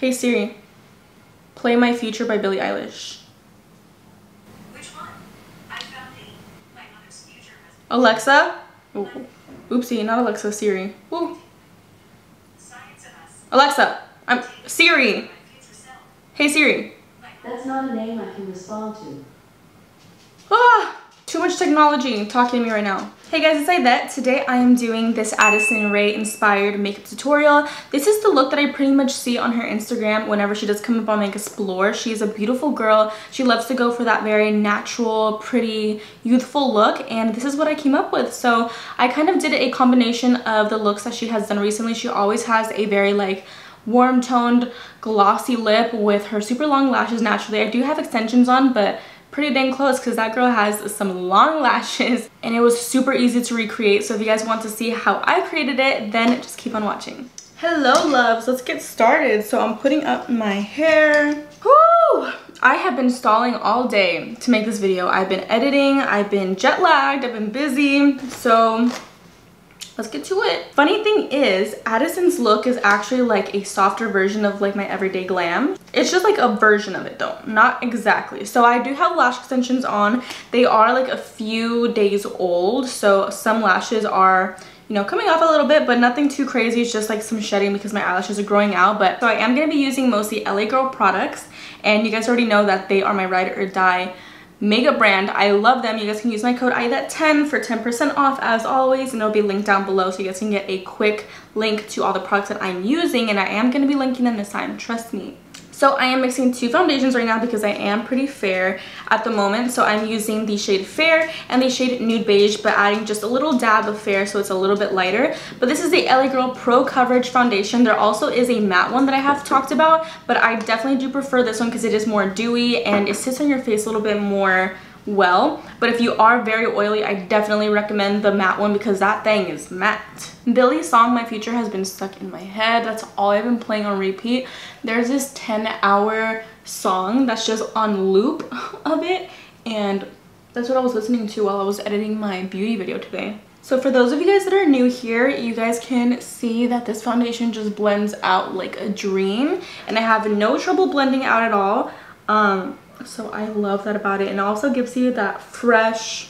Hey Siri, play My Future by Billie Eilish. Which one? I found my mother's future has Alexa? Ooh. Oopsie, not Alexa, Siri. Ooh. science of us. Alexa, I'm Siri. My future self. Hey Siri. That's not a name I can respond to. Ah, too much technology talking to me right now. Hey guys, it's Aidette. Today I am doing this Addison Rae inspired makeup tutorial. This is the look that I pretty much see on her Instagram whenever she does come up on Make Explore. She is a beautiful girl. She loves to go for that very natural, pretty, youthful look, and this is what I came up with. So I kind of did a combination of the looks that she has done recently. She always has a very like warm toned glossy lip with her super long lashes naturally. I do have extensions on, but pretty dang close because that girl has some long lashes and it was super easy to recreate. So if you guys want to see how I created it, then just keep on watching. Hello loves, let's get started. So I'm putting up my hair. Woo! I have been stalling all day to make this video. I've been editing, I've been jet lagged, I've been busy, so let's get to it. Funny thing is, Addison's look is actually like a softer version of like my everyday glam. It's just like a version of it though, not exactly. So I do have lash extensions on. They are like a few days old, so some lashes are, you know, coming off a little bit, but nothing too crazy. It's just like some shedding because my eyelashes are growing out. But so I am going to be using mostly LA Girl products, and you guys already know that they are my ride or die makeup brand. I love them. You guys can use my code Aidette10 for 10% off as always, and it'll be linked down below so you guys can get a quick link to all the products that I'm using, and I am going to be linking them this time, trust me. So I am mixing two foundations right now because I am pretty fair at the moment. So I'm using the shade Fair and the shade Nude Beige, but adding just a little dab of Fair so it's a little bit lighter. But this is the LA Girl Pro Coverage Foundation. There also is a matte one that I have talked about, but I definitely do prefer this one because it is more dewy and it sits on your face a little bit more well. But if you are very oily, I definitely recommend the matte one because that thing is matte. Billie's song My Future has been stuck in my head. That's all I've been playing on repeat. There's this 10-hour song that's just on loop of it, and that's what I was listening to while I was editing my beauty video today. So for those of you guys that are new here, you guys can see that this foundation just blends out like a dream, and I have no trouble blending out at all. So I love that about it, and it also gives you that fresh,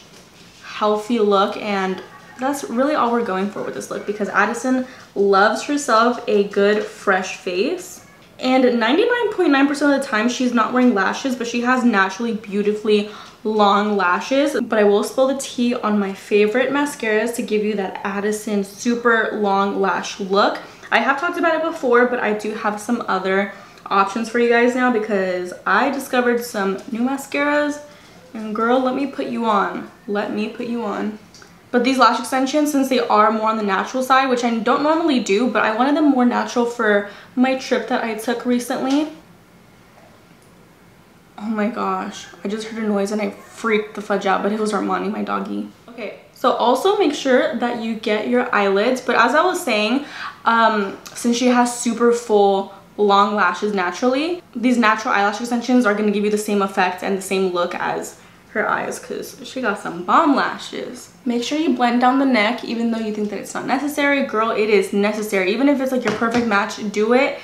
healthy look, and that's really all we're going for with this look because Addison loves herself a good fresh face. And 99.9% of the time she's not wearing lashes, but she has naturally beautifully long lashes. But I will spill the tea on my favorite mascaras to give you that Addison super long lash look. I have talked about it before, but I do have some other options for you guys now because I discovered some new mascaras, and girl, let me put you on. Let me put you on. But these lash extensions, since they are more on the natural side, which I don't normally do, but I wanted them more natural for my trip that I took recently. Oh my gosh, I just heard a noise and I freaked the fudge out, but it was Armani, my doggy. Okay, so also make sure that you get your eyelids, but as I was saying, since she has super full long lashes naturally, these natural eyelash extensions are going to give you the same effect and the same look as her eyes because she got some bomb lashes. Make sure you blend down the neck even though you think that it's not necessary. Girl, it is necessary. Even if it's like your perfect match, do it.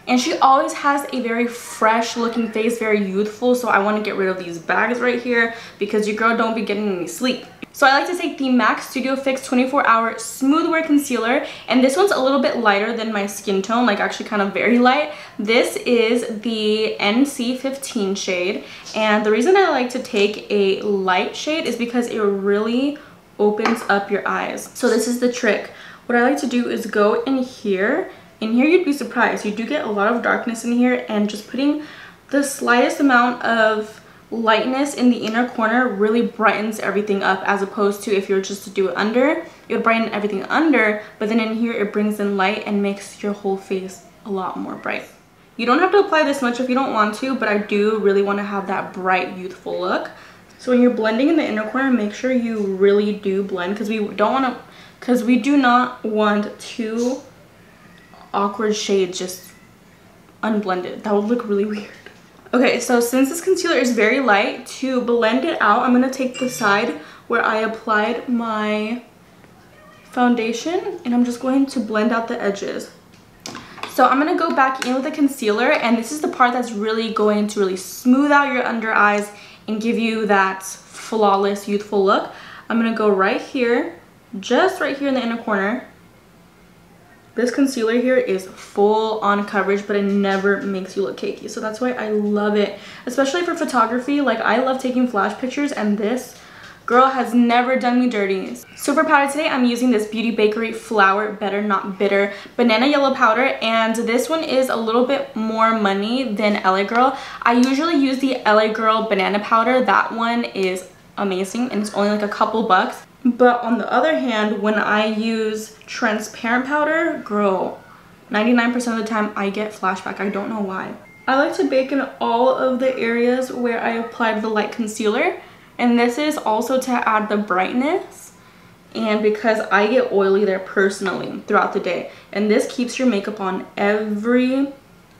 And she always has a very fresh looking face, very youthful, so I want to get rid of these bags right here because your girl don't be getting any sleep. So I like to take the MAC Studio Fix 24-Hour Smooth Wear Concealer, and this one's a little bit lighter than my skin tone, like actually kind of very light. This is the NC15 shade, and the reason I like to take a light shade is because it really opens up your eyes. So this is the trick. What I like to do is go in here. In here, you'd be surprised. You do get a lot of darkness in here, and just putting the slightest amount of lightness in the inner corner really brightens everything up, as opposed to if you were just to do it under, it would brighten everything under, but then in here it brings in light and makes your whole face a lot more bright. You don't have to apply this much if you don't want to, but I do really want to have that bright, youthful look. So when you're blending in the inner corner, make sure you really do blend because we do not want two awkward shades just unblended. That would look really weird. Okay, so since this concealer is very light, to blend it out, I'm going to take the side where I applied my foundation and I'm just going to blend out the edges. So I'm going to go back in with a concealer, and this is the part that's really going to really smooth out your under eyes and give you that flawless, youthful look. I'm going to go right here, just right here in the inner corner. This concealer here is full on coverage, but it never makes you look cakey. So that's why I love it, especially for photography. Like, I love taking flash pictures, and this girl has never done me dirty. So for powder today, I'm using this Beauty Bakery Flour Better Not Bitter Banana Yellow Powder, and this one is a little bit more money than LA Girl. I usually use the LA Girl Banana Powder. That one is amazing, and it's only like a couple bucks. But on the other hand, when I use transparent powder, girl, 99% of the time I get flashback. I don't know why. I like to bake in all of the areas where I applied the light concealer, and this is also to add the brightness, and because I get oily there personally throughout the day, and this keeps your makeup on every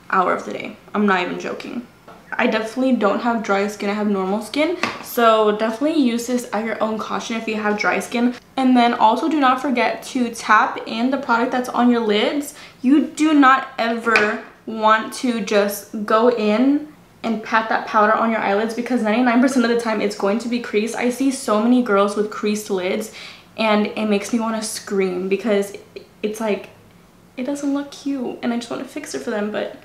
hour of the day. I'm not even joking. I definitely don't have dry skin, I have normal skin, so definitely use this at your own caution if you have dry skin. And then also do not forget to tap in the product that's on your lids. You do not ever want to just go in and pat that powder on your eyelids, because 99% of the time it's going to be creased. I see so many girls with creased lids, and it makes me want to scream because it's like, it doesn't look cute, and I just want to fix it for them. But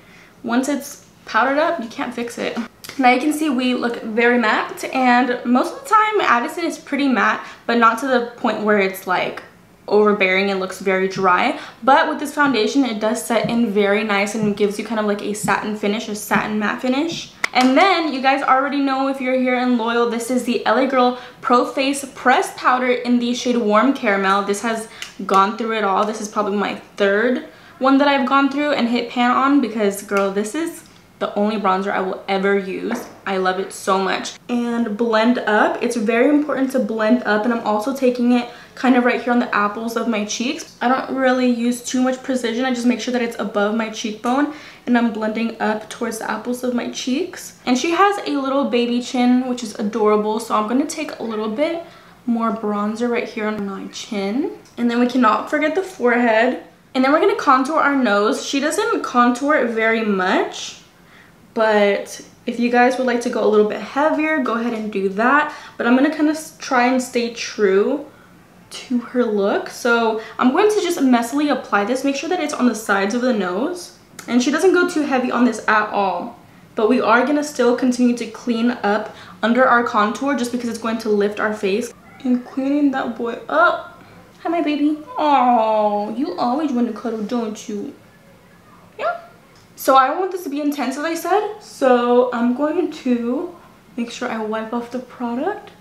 once it's powdered up, you can't fix it. Now you can see we look very matte, and most of the time Addison is pretty matte, but not to the point where it's like overbearing and looks very dry. But with this foundation, it does set in very nice and gives you kind of like a satin finish, a satin matte finish. And then you guys already know, if you're here and loyal, this is the LA Girl Pro Face Pressed Powder in the shade Warm Caramel. This has gone through it all. This is probably my third one that I've gone through and hit pan on, because girl, this is the only bronzer I will ever use. I love it so much. And blend up. It's very important to blend up, and I'm also taking it kind of right here on the apples of my cheeks. I don't really use too much precision. I just make sure that it's above my cheekbone, and I'm blending up towards the apples of my cheeks. And she has a little baby chin, which is adorable, so I'm going to take a little bit more bronzer right here on my chin. And then we cannot forget the forehead. And then we're going to contour our nose. She doesn't contour it very much, but if you guys would like to go a little bit heavier, go ahead and do that. But I'm going to kind of try and stay true to her look. So I'm going to just messily apply this. Make sure that it's on the sides of the nose. And she doesn't go too heavy on this at all. But we are going to still continue to clean up under our contour, just because it's going to lift our face. And cleaning that boy up. Hi, my baby. Oh, you always want to cuddle, don't you? Yeah. So I don't want this to be intense, as I said, so I'm going to make sure I wipe off the product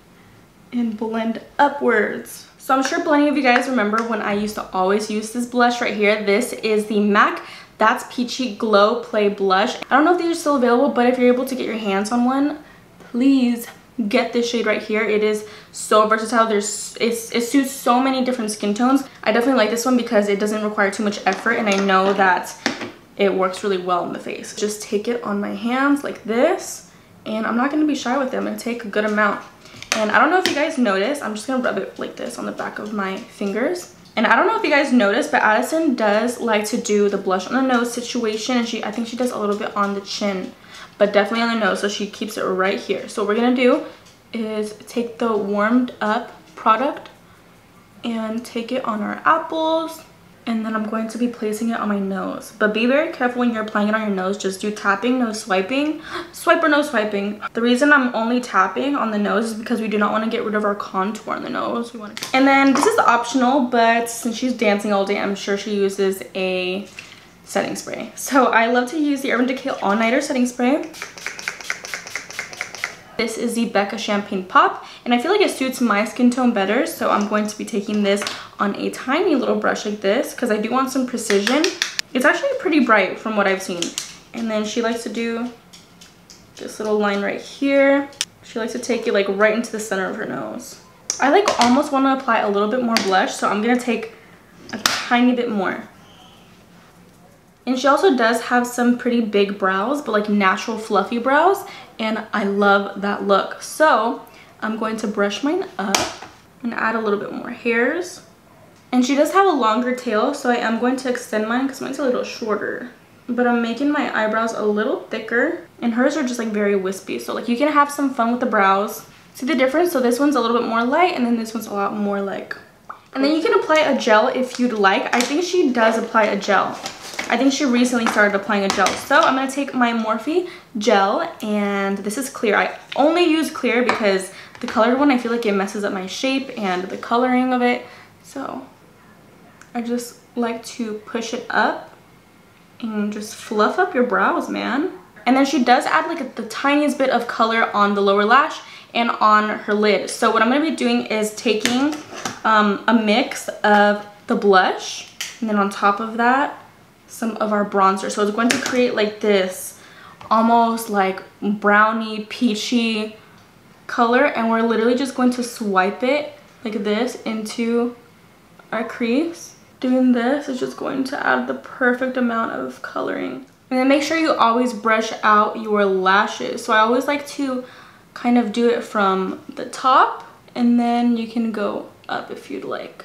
and blend upwards. So I'm sure plenty of you guys remember when I used to always use this blush right here. This is the MAC That's Peachy Glow Play Blush. I don't know if these are still available, but if you're able to get your hands on one, please get this shade right here. It is so versatile. It suits so many different skin tones. I definitely like this one because it doesn't require too much effort, and I know that it works really well in the face. Just take it on my hands like this, and I'm not going to be shy with it. I'm going to take a good amount. And I don't know if you guys notice, I'm just going to rub it like this on the back of my fingers. And I don't know if you guys notice, but Addison does like to do the blush on the nose situation, and I think she does a little bit on the chin, but definitely on the nose, so she keeps it right here. So what we're going to do is take the warmed up product and take it on our apples, and then I'm going to be placing it on my nose. But be very careful when you're applying it on your nose. Just do tapping, no swiping. Swipe or no swiping. The reason I'm only tapping on the nose is because we do not want to get rid of our contour on the nose. And then this is optional, but since she's dancing all day, I'm sure she uses a setting spray. So I love to use the Urban Decay All Nighter setting spray. This is the Becca Champagne Pop, and I feel like it suits my skin tone better, so I'm going to be taking this on a tiny little brush like this because I do want some precision. It's actually pretty bright from what I've seen. And then she likes to do this little line right here. She likes to take it like right into the center of her nose. I like almost want to apply a little bit more blush, so I'm going to take a tiny bit more. And she also does have some pretty big brows, but like natural fluffy brows, and I love that look. So I'm going to brush mine up and add a little bit more hairs. And she does have a longer tail, so I am going to extend mine because mine's a little shorter. but I'm making my eyebrows a little thicker, and hers are just like very wispy. So like you can have some fun with the brows. See the difference? So this one's a little bit more light, and then this one's a lot more like. And then you can apply a gel if you'd like. I think she does apply a gel. I think she recently started applying a gel. So I'm going to take my Morphe gel, and this is clear. I only use clear because the colored one, I feel like it messes up my shape and the coloring of it. So I just like to push it up and just fluff up your brows, man. And then she does add like the tiniest bit of color on the lower lash and on her lid. So what I'm going to be doing is taking a mix of the blush, and then on top of that some of our bronzer. So it's going to create like this almost like brownie peachy color, and we're literally just going to swipe it like this into our crease. Doing this is just going to add the perfect amount of coloring. And then make sure you always brush out your lashes. So I always like to kind of do it from the top, and then you can go up if you'd like.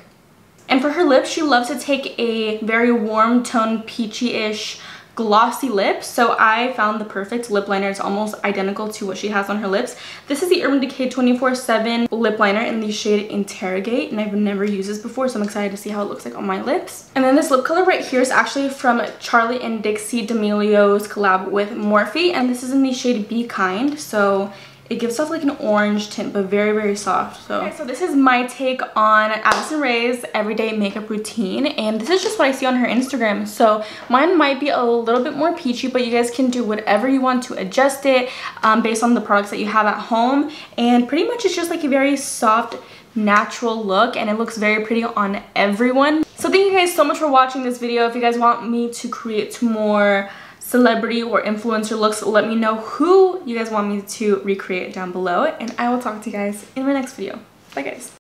And for her lips, she loves to take a very warm tone, peachy-ish glossy lip. So I found the perfect lip liner. It's almost identical to what she has on her lips. This is the Urban Decay 24/7 lip liner in the shade Interrogate, and I've never used this before, so I'm excited to see how it looks like on my lips. And then this lip color right here is actually from Charli and Dixie D'Amelio's collab with Morphe, and this is in the shade Be Kind. So it gives off like an orange tint, but very, very soft. So, okay, so this is my take on Addison Rae's everyday makeup routine, and this is just what I see on her Instagram. So mine might be a little bit more peachy, but you guys can do whatever you want to adjust it based on the products that you have at home. And pretty much it's just like a very soft, natural look, and it looks very pretty on everyone. So thank you guys so much for watching this video. If you guys want me to create more celebrity or influencer looks, let me know who you guys want me to recreate down below, and I will talk to you guys in my next video. Bye guys.